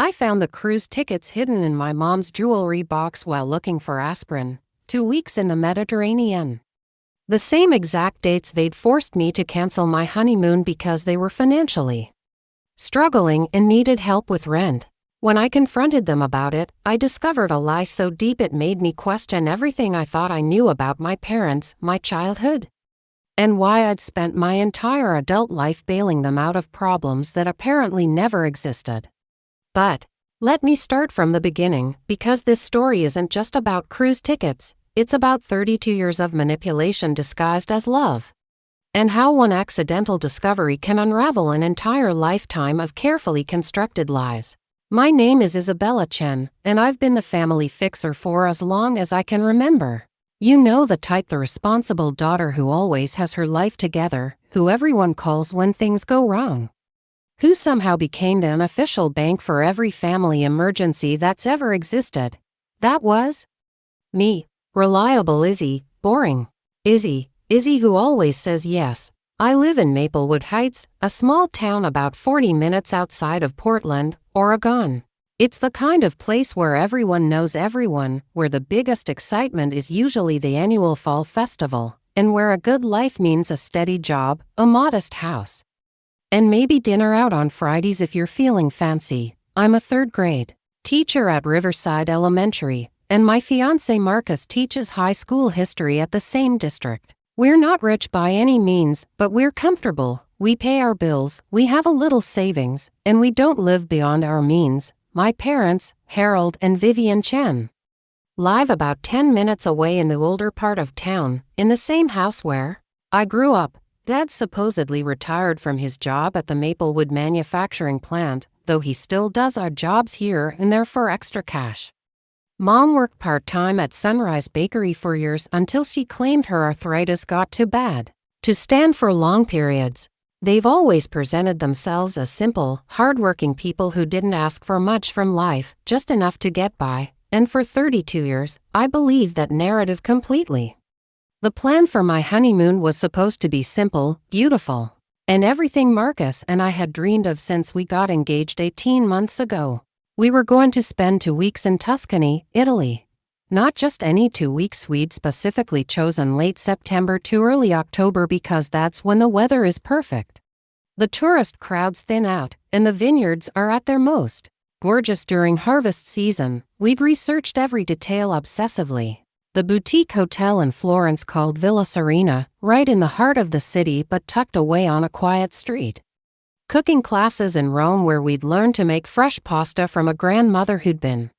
I found the cruise tickets hidden in my mom's jewelry box while looking for aspirin. 2 weeks in the Mediterranean. The same exact dates they'd forced me to cancel my honeymoon because they were financially struggling and needed help with rent. When I confronted them about it, I discovered a lie so deep it made me question everything I thought I knew about my parents, my childhood, and why I'd spent my entire adult life bailing them out of problems that apparently never existed. But let me start from the beginning, because this story isn't just about cruise tickets, it's about 32 years of manipulation disguised as love, and how one accidental discovery can unravel an entire lifetime of carefully constructed lies. My name is Isabella Chen, and I've been the family fixer for as long as I can remember. You know the type, the responsible daughter who always has her life together, who everyone calls when things go wrong, who somehow became the unofficial bank for every family emergency that's ever existed. That was me. Reliable Izzy, boring Izzy who always says yes. I live in Maplewood Heights, a small town about 40 minutes outside of Portland, Oregon. It's the kind of place where everyone knows everyone, where the biggest excitement is usually the annual fall festival, and where a good life means a steady job, a modest house, and maybe dinner out on Fridays if you're feeling fancy. I'm a third-grade teacher at Riverside Elementary, and my fiancé Marcus teaches high school history at the same district. We're not rich by any means, but we're comfortable. We pay our bills, we have a little savings, and we don't live beyond our means. My parents, Harold and Vivian Chen, live about 10 minutes away in the older part of town, in the same house where I grew up. Dad supposedly retired from his job at the Maplewood manufacturing plant, though he still does odd jobs here and there for extra cash. Mom worked part-time at Sunrise Bakery for years until she claimed her arthritis got too bad to stand for long periods. They've always presented themselves as simple, hardworking people who didn't ask for much from life, just enough to get by, and for 32 years, I believed that narrative completely. The plan for my honeymoon was supposed to be simple, beautiful, and everything Marcus and I had dreamed of since we got engaged 18 months ago. We were going to spend 2 weeks in Tuscany, Italy. Not just any 2 weeks. We'd specifically chosen late September to early October because that's when the weather is perfect. The tourist crowds thin out, and the vineyards are at their most gorgeous during harvest season. We'd researched every detail obsessively. The boutique hotel in Florence called Villa Serena, right in the heart of the city but tucked away on a quiet street. Cooking classes in Rome where we'd learned to make fresh pasta from a grandmother who'd been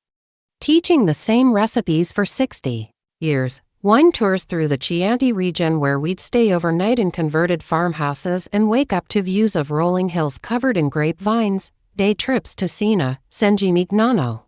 teaching the same recipes for 60 years. Wine tours through the Chianti region where we'd stay overnight in converted farmhouses and wake up to views of rolling hills covered in grapevines. Day trips to Siena, San Gimignano,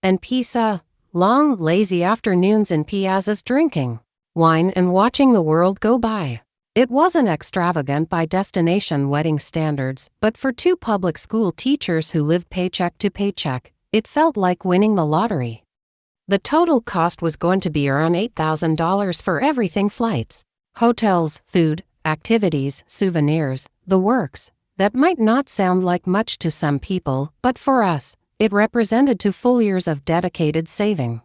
and Pisa. Long, lazy afternoons in piazzas drinking wine and watching the world go by. It wasn't extravagant by destination wedding standards, but for 2 public school teachers who lived paycheck to paycheck, it felt like winning the lottery. The total cost was going to be around $8,000 for everything: flights, hotels, food, activities, souvenirs, the works. That might not sound like much to some people, but for us, it represented 2 full years of dedicated saving.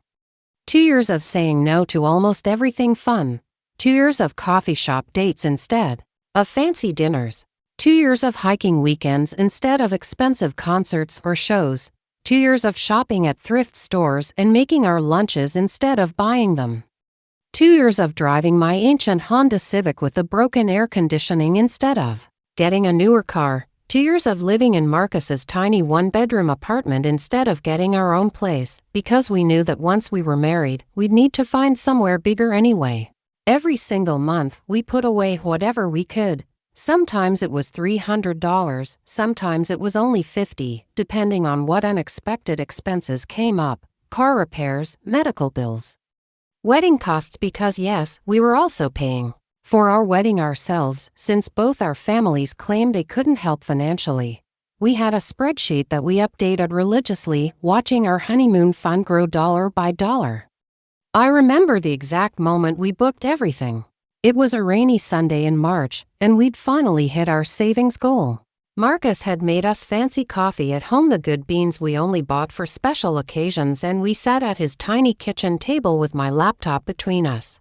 2 years of saying no to almost everything fun. 2 years of coffee shop dates instead of fancy dinners. 2 years of hiking weekends instead of expensive concerts or shows. 2 years of shopping at thrift stores and making our lunches instead of buying them. 2 years of driving my ancient Honda Civic with the broken air conditioning instead of getting a newer car. 2 years of living in Marcus's tiny 1-bedroom apartment instead of getting our own place, because we knew that once we were married, we'd need to find somewhere bigger anyway. Every single month, we put away whatever we could. Sometimes it was $300, sometimes it was only $50, depending on what unexpected expenses came up: car repairs, medical bills, wedding costs, because yes, we were also paying for our wedding ourselves, since both our families claimed they couldn't help financially. We had a spreadsheet that we updated religiously, watching our honeymoon fund grow dollar by dollar. I remember the exact moment we booked everything. It was a rainy Sunday in March, and we'd finally hit our savings goal. Marcus had made us fancy coffee at home, the good beans we only bought for special occasions, and we sat at his tiny kitchen table with my laptop between us.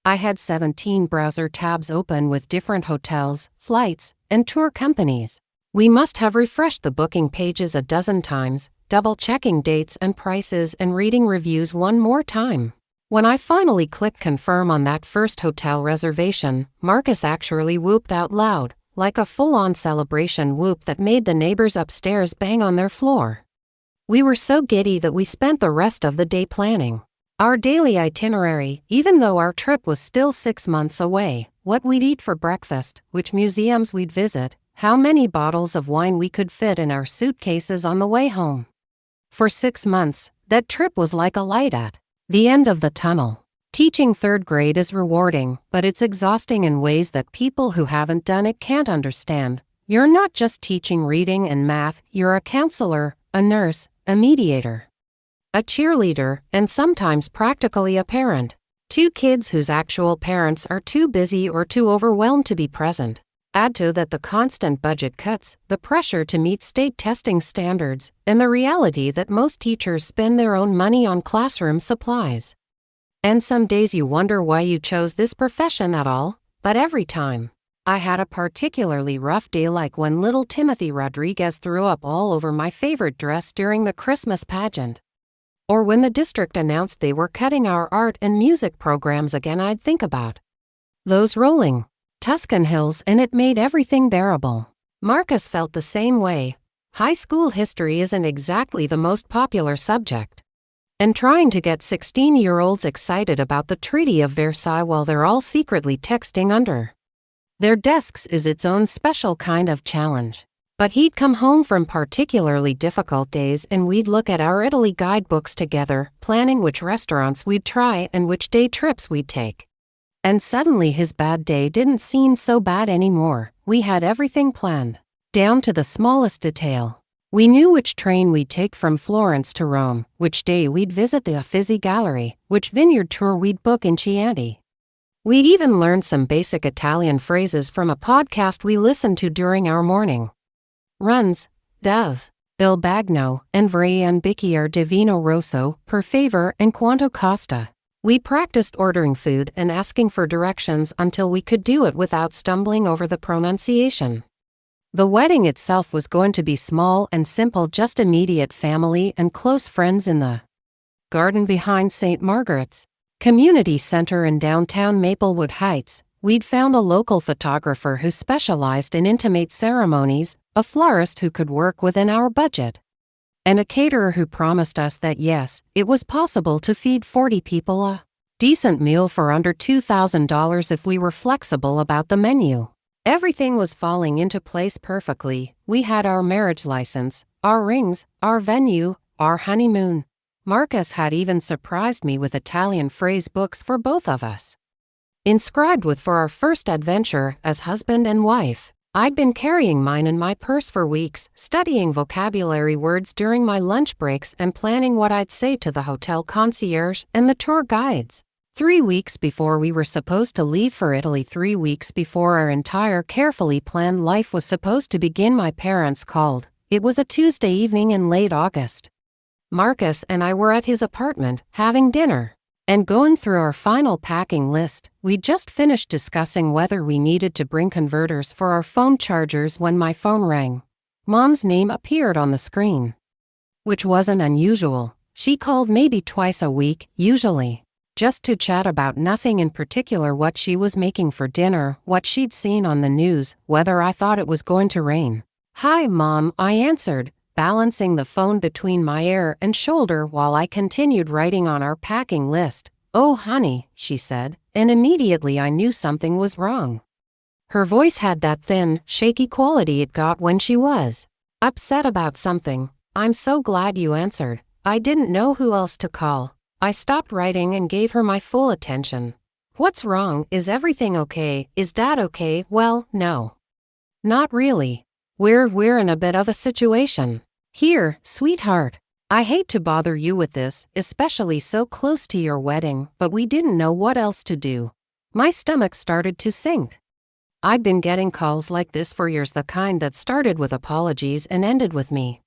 I had 17 browser tabs open with different hotels, flights, and tour companies. We must have refreshed the booking pages a dozen times, double-checking dates and prices and reading reviews one more time. When I finally clicked confirm on that first hotel reservation, Marcus actually whooped out loud, like a full-on celebration whoop that made the neighbors upstairs bang on their floor. We were so giddy that we spent the rest of the day planning our daily itinerary, even though our trip was still 6 months away, what we'd eat for breakfast, which museums we'd visit, how many bottles of wine we could fit in our suitcases on the way home. For 6 months, that trip was like a light at the end of the tunnel. Teaching 3rd grade is rewarding, but it's exhausting in ways that people who haven't done it can't understand. You're not just teaching reading and math, you're a counselor, a nurse, a mediator, a cheerleader, and sometimes practically a parent. 2 kids whose actual parents are too busy or too overwhelmed to be present. Add to that the constant budget cuts, the pressure to meet state testing standards, and the reality that most teachers spend their own money on classroom supplies. And some days you wonder why you chose this profession at all, but every time. I had a particularly rough day, like when little Timothy Rodriguez threw up all over my favorite dress during the Christmas pageant. Or when the district announced they were cutting our art and music programs again. I'd think about those rolling Tuscan hills, and it made everything bearable. Marcus felt the same way. High school history isn't exactly the most popular subject. And trying to get 16-year-olds excited about the Treaty of Versailles while they're all secretly texting under their desks is its own special kind of challenge. But he'd come home from particularly difficult days and we'd look at our Italy guidebooks together, planning which restaurants we'd try and which day trips we'd take. And suddenly his bad day didn't seem so bad anymore. We had everything planned, down to the smallest detail. We knew which train we'd take from Florence to Rome, which day we'd visit the Uffizi Gallery, which vineyard tour we'd book in Chianti. We'd even learned some basic Italian phrases from a podcast we listened to during our morning runs. Dove, Il Bagno, and Vorrei un bicchiere di vino rosso, per favore, and quanto costa. We practiced ordering food and asking for directions until we could do it without stumbling over the pronunciation. The wedding itself was going to be small and simple, just immediate family and close friends in the garden behind St. Margaret's Community Center in downtown Maplewood Heights. We'd found a local photographer who specialized in intimate ceremonies, a florist who could work within our budget, and a caterer who promised us that yes, it was possible to feed 40 people a decent meal for under $2,000 if we were flexible about the menu. Everything was falling into place perfectly. We had our marriage license, our rings, our venue, our honeymoon. Marcus had even surprised me with Italian phrase books for both of us, inscribed with for our first adventure as husband and wife. I'd been carrying mine in my purse for weeks, studying vocabulary words during my lunch breaks and planning what I'd say to the hotel concierge and the tour guides. 3 weeks before we were supposed to leave for Italy, 3 weeks before our entire carefully planned life was supposed to begin, my parents called. It was a Tuesday evening in late August. Marcus and I were at his apartment, having dinner, and going through our final packing list. We'd just finished discussing whether we needed to bring converters for our phone chargers when my phone rang. Mom's name appeared on the screen, which wasn't unusual. She called maybe twice a week, usually just to chat about nothing in particular, what she was making for dinner, what she'd seen on the news, whether I thought it was going to rain. "Hi, Mom," I answered, balancing the phone between my ear and shoulder while I continued writing on our packing list. "Oh, honey," she said, and immediately I knew something was wrong. Her voice had that thin, shaky quality it got when she was upset about something. "I'm so glad you answered. I didn't know who else to call." I stopped writing and gave her my full attention. "What's wrong? Is everything okay? Is Dad okay?" "Well, no. Not really. We're in a bit of a situation here, sweetheart. I hate to bother you with this, especially so close to your wedding, but we didn't know what else to do." My stomach started to sink. I'd been getting calls like this for years, the kind that started with apologies and ended with me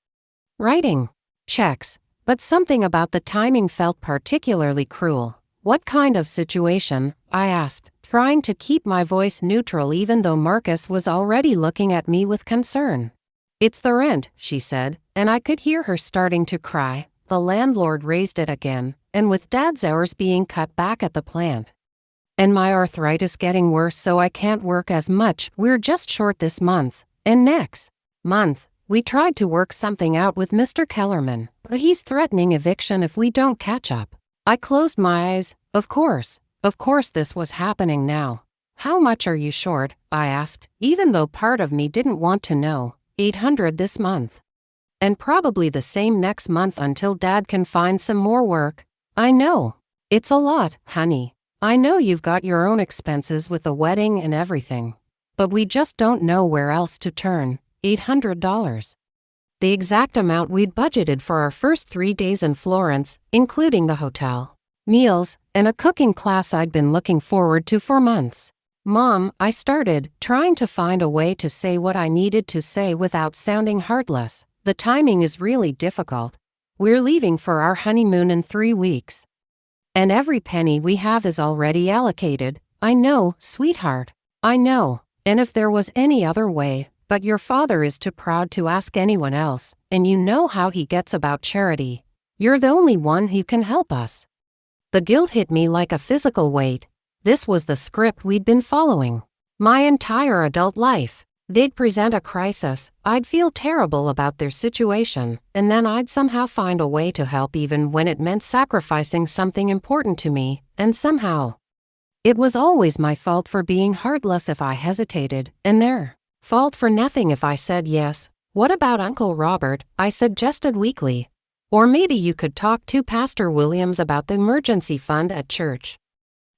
writing checks. But something about the timing felt particularly cruel. "What kind of situation?" I asked, trying to keep my voice neutral even though Marcus was already looking at me with concern. "It's the rent," she said, and I could hear her starting to cry. "The landlord raised it again, and with Dad's hours being cut back at the plant. And my arthritis getting worse, so I can't work as much. We're just short this month. And next month, we tried to work something out with Mr. Kellerman, but he's threatening eviction if we don't catch up." I closed my eyes. Of course this was happening now. "How much are you short?" I asked, even though part of me didn't want to know. $800 this month. And probably the same next month until Dad can find some more work. "I know. It's a lot, honey. I know you've got your own expenses with the wedding and everything. But we just don't know where else to turn." $800. The exact amount we'd budgeted for our first 3 days in Florence, including the hotel, meals, and a cooking class I'd been looking forward to for months. "Mom," I started, trying to find a way to say what I needed to say without sounding heartless. "The timing is really difficult. We're leaving for our honeymoon in 3 weeks. And every penny we have is already allocated." "I know, sweetheart. I know. And if there was any other way, but your father is too proud to ask anyone else, and you know how he gets about charity. You're the only one who can help us." The guilt hit me like a physical weight. This was the script we'd been following. My entire adult life. They'd present a crisis, I'd feel terrible about their situation, and then I'd somehow find a way to help even when it meant sacrificing something important to me, and somehow it was always my fault for being heartless if I hesitated, and their fault for nothing if I said yes. "What about Uncle Robert?" I suggested weakly. "Or maybe you could talk to Pastor Williams about the emergency fund at church.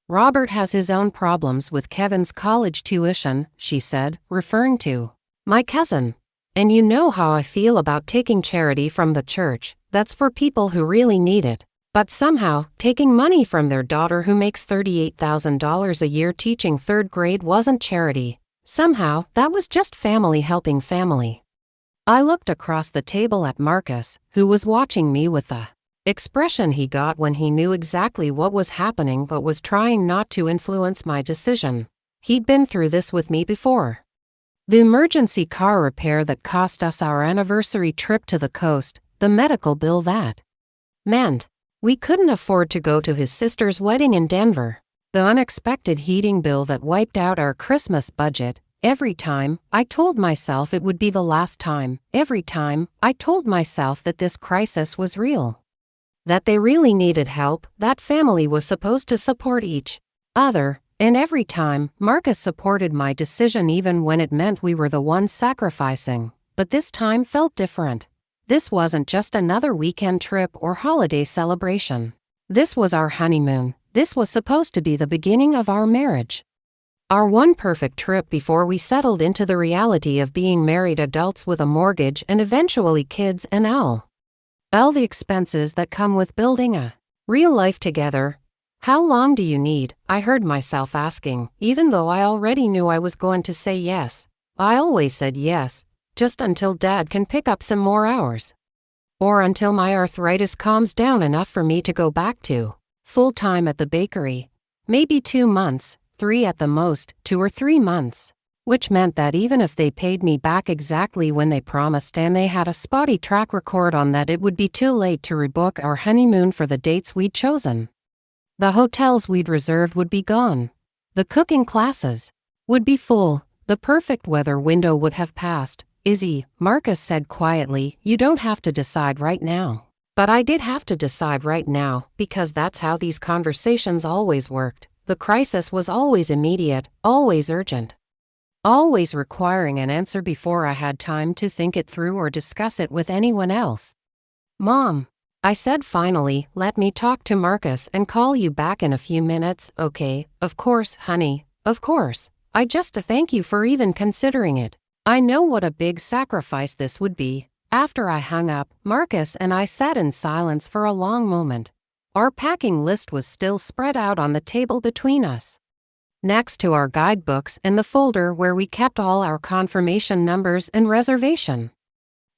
Robert has his own problems with Kevin's college tuition," she said, referring to my cousin. "And you know how I feel about taking charity from the church. That's for people who really need it. But somehow, taking money from their daughter who makes $38,000 a year teaching 3rd grade wasn't charity. Somehow, that was just family helping family." I looked across the table at Marcus, who was watching me with the expression he got when he knew exactly what was happening but was trying not to influence my decision. He'd been through this with me before. The emergency car repair that cost us our anniversary trip to the coast, the medical bill that meant we couldn't afford to go to his sister's wedding in Denver, the unexpected heating bill that wiped out our Christmas budget. Every time, I told myself it would be the last time. Every time, I told myself that this crisis was real. That they really needed help, that family was supposed to support each other, and every time, Marcus supported my decision even when it meant we were the ones sacrificing. But this time felt different. This wasn't just another weekend trip or holiday celebration. This was our honeymoon. This was supposed to be the beginning of our marriage. Our one perfect trip before we settled into the reality of being married adults with a mortgage and eventually kids and all the expenses that come with building a real life together. "How long do you need?" I heard myself asking, even though I already knew I was going to say yes. I always said yes, just until Dad can pick up some more hours. Or until my arthritis calms down enough for me to go back to full-time at the bakery. Maybe 2 months, 3 at the most, 2 or 3 months. Which meant that even if they paid me back exactly when they promised and they had a spotty track record on that, it would be too late to rebook our honeymoon for the dates we'd chosen. The hotels we'd reserved would be gone. The cooking classes would be full. The perfect weather window would have passed. "Izzy," Marcus said quietly, "you don't have to decide right now." But I did have to decide right now, because that's how these conversations always worked. The crisis was always immediate, always urgent. Always requiring an answer before I had time to think it through or discuss it with anyone else. "Mom," I said finally, "let me talk to Marcus and call you back in a few minutes." "Okay, of course, honey, of course. I just thank you for even considering it. I know what a big sacrifice this would be." After I hung up, Marcus and I sat in silence for a long moment. Our packing list was still spread out on the table between us. next to our guidebooks and the folder where we kept all our confirmation numbers and reservation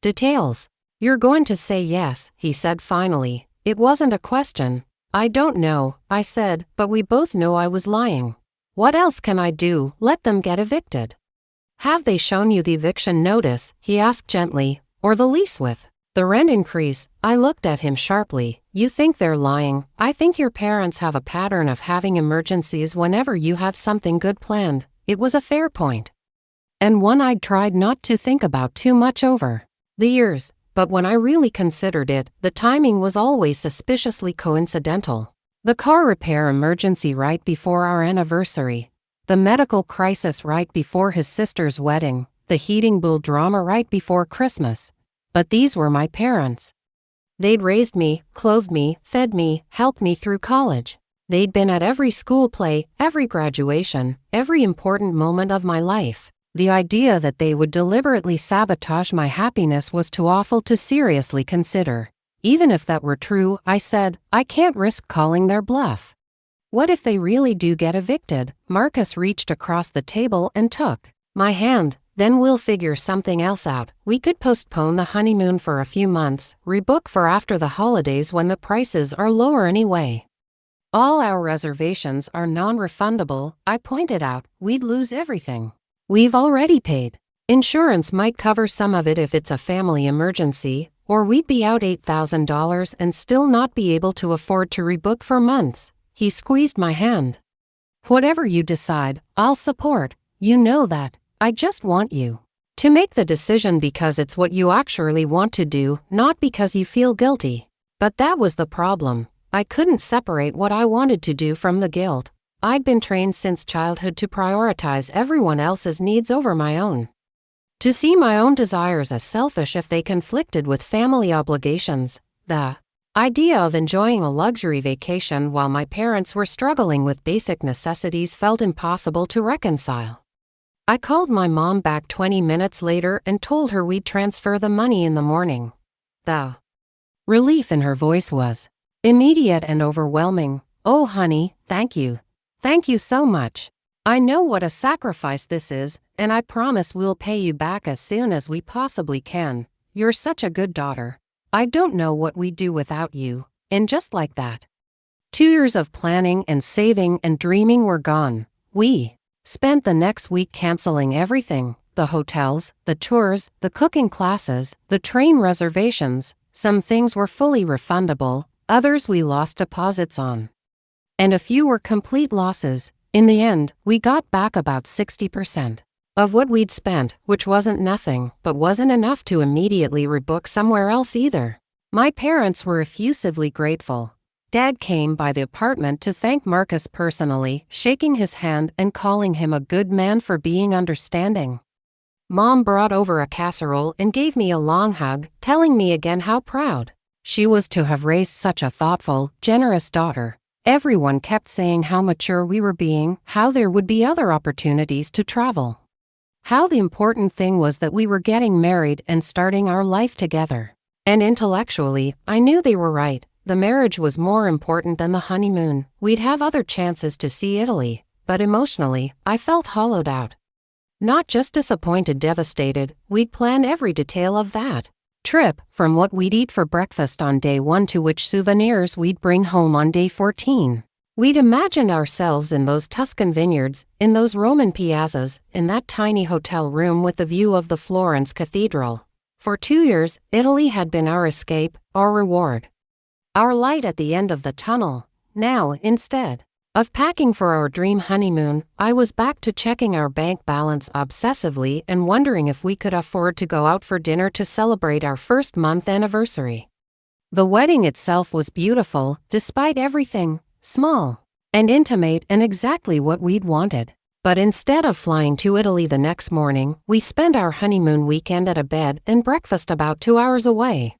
details. "You're going to say yes," he said finally. It wasn't a question. "I don't know," I said, but we both know I was lying. "What else can I do? Let them get evicted." "Have they shown you the eviction notice?" he asked gently. "Or the lease with the rent increase?" I looked at him sharply. "You think they're lying? I think your parents have a pattern of having emergencies whenever you have something good planned." It was a fair point, and one I'd tried not to think about too much over the years. But when I really considered it, the timing was always suspiciously coincidental. The car repair emergency right before our anniversary, the medical crisis right before his sister's wedding, the heating bill drama right before Christmas. But these were my parents. They'd raised me, clothed me, fed me, helped me through college. They'd been at every school play, every graduation, every important moment of my life. The idea that they would deliberately sabotage my happiness was too awful to seriously consider. Even if that were true, I said, I can't risk calling their bluff. What if they really do get evicted? Marcus reached across the table and took my hand. "Then we'll figure something else out. We could postpone the honeymoon for a few months, rebook for after the holidays when the prices are lower anyway. All our reservations are non-refundable," I pointed out. "We'd lose everything we've already paid. Insurance might cover some of it if it's a family emergency, or we'd be out $8,000 and still not be able to afford to rebook for months." He squeezed my hand. "Whatever you decide, I'll support. You know that. I just want you to make the decision because it's what you actually want to do, not because you feel guilty." But that was the problem. I couldn't separate what I wanted to do from the guilt. I'd been trained since childhood to prioritize everyone else's needs over my own, to see my own desires as selfish if they conflicted with family obligations. The idea of enjoying a luxury vacation while my parents were struggling with basic necessities felt impossible to reconcile. I called my mom back 20 minutes later and told her we'd transfer the money in the morning. The relief in her voice was immediate and overwhelming. "Oh, honey, thank you. Thank you so much. I know what a sacrifice this is, and I promise we'll pay you back as soon as we possibly can. You're such a good daughter. I don't know what we'd do without you." And just like that, 2 years of planning and saving and dreaming were gone. We spent the next week canceling everything: the hotels, the tours, the cooking classes, the train reservations. Some things were fully refundable, others we lost deposits on, and a few were complete losses. In the end, we got back about 60% of what we'd spent, which wasn't nothing, but wasn't enough to immediately rebook somewhere else either. My parents were effusively grateful. Dad came by the apartment to thank Marcus personally, shaking his hand and calling him a good man for being understanding. Mom brought over a casserole and gave me a long hug, telling me again how proud she was to have raised such a thoughtful, generous daughter. Everyone kept saying how mature we were being, how there would be other opportunities to travel, how the important thing was that we were getting married and starting our life together. And intellectually, I knew they were right. The marriage was more important than the honeymoon. We'd have other chances to see Italy, but emotionally, I felt hollowed out. Not just disappointed, devastated. We'd planned every detail of that trip, from what we'd eat for breakfast on day 1 to which souvenirs we'd bring home on day 14. We'd imagined ourselves in those Tuscan vineyards, in those Roman piazzas, in that tiny hotel room with the view of the Florence Cathedral. For 2 years, Italy had been our escape, our reward, our light at the end of the tunnel. Now, instead of packing for our dream honeymoon, I was back to checking our bank balance obsessively and wondering if we could afford to go out for dinner to celebrate our first-month anniversary. The wedding itself was beautiful, despite everything, small and intimate and exactly what we'd wanted. But instead of flying to Italy the next morning, we spent our honeymoon weekend at a bed and breakfast about 2 hours away.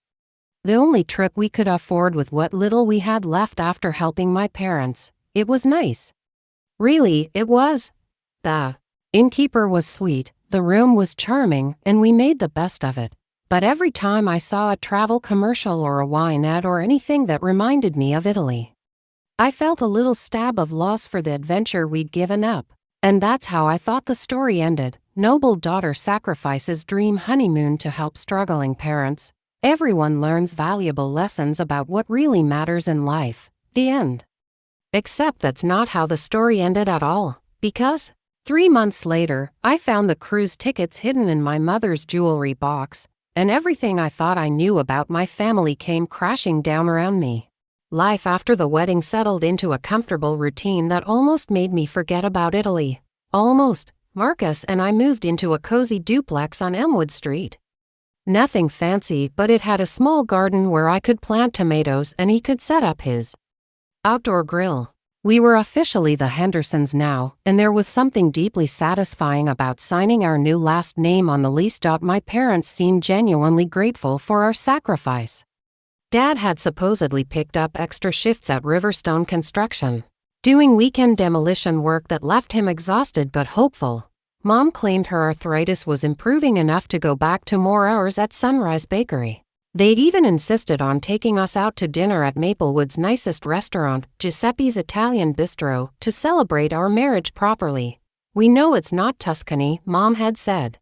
The only trip we could afford with what little we had left after helping my parents. It was nice. Really, it was. The innkeeper was sweet, the room was charming, and we made the best of it. But every time I saw a travel commercial or a wine ad or anything that reminded me of Italy, I felt a little stab of loss for the adventure we'd given up. And that's how I thought the story ended. Noble daughter sacrifices dream honeymoon to help struggling parents. Everyone learns valuable lessons about what really matters in life. The end. Except that's not how the story ended at all. Because 3 months later, I found the cruise tickets hidden in my mother's jewelry box, and everything I thought I knew about my family came crashing down around me. Life after the wedding settled into a comfortable routine that almost made me forget about Italy. Almost. Marcus and I moved into a cozy duplex on Elmwood Street. Nothing fancy, but it had a small garden where I could plant tomatoes and he could set up his outdoor grill. We were officially the Hendersons now, and there was something deeply satisfying about signing our new last name on the lease. My parents seemed genuinely grateful for our sacrifice. Dad had supposedly picked up extra shifts at Riverstone Construction, doing weekend demolition work that left him exhausted but hopeful. Mom claimed her arthritis was improving enough to go back to more hours at Sunrise Bakery. They'd even insisted on taking us out to dinner at Maplewood's nicest restaurant, Giuseppe's Italian Bistro, to celebrate our marriage properly. We know it's not Tuscany, Mom had said,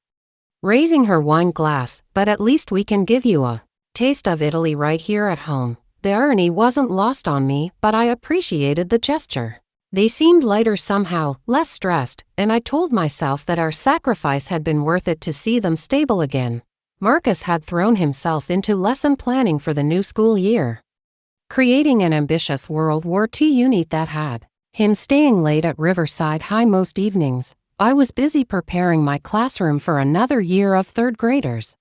raising her wine glass, but at least we can give you a taste of Italy right here at home. The irony wasn't lost on me, but I appreciated the gesture. They seemed lighter somehow, less stressed, and I told myself that our sacrifice had been worth it to see them stable again. Marcus had thrown himself into lesson planning for the new school year, creating an ambitious World War II unit that had him staying late at Riverside High most evenings. I was busy preparing my classroom for another year of third graders,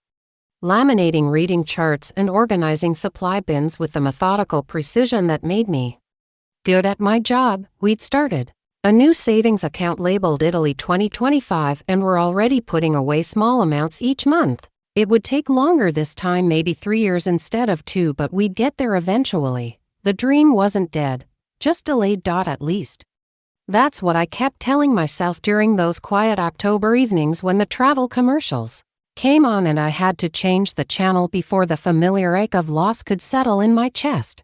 laminating reading charts and organizing supply bins with the methodical precision that made me good at my job. We'd started a new savings account labeled Italy 2025 and were already putting away small amounts each month. It would take longer this time, maybe 3 years instead of 2, but we'd get there eventually. The dream wasn't dead, just delayed. At least that's what I kept telling myself during those quiet October evenings when the travel commercials came on and I had to change the channel before the familiar ache of loss could settle in my chest.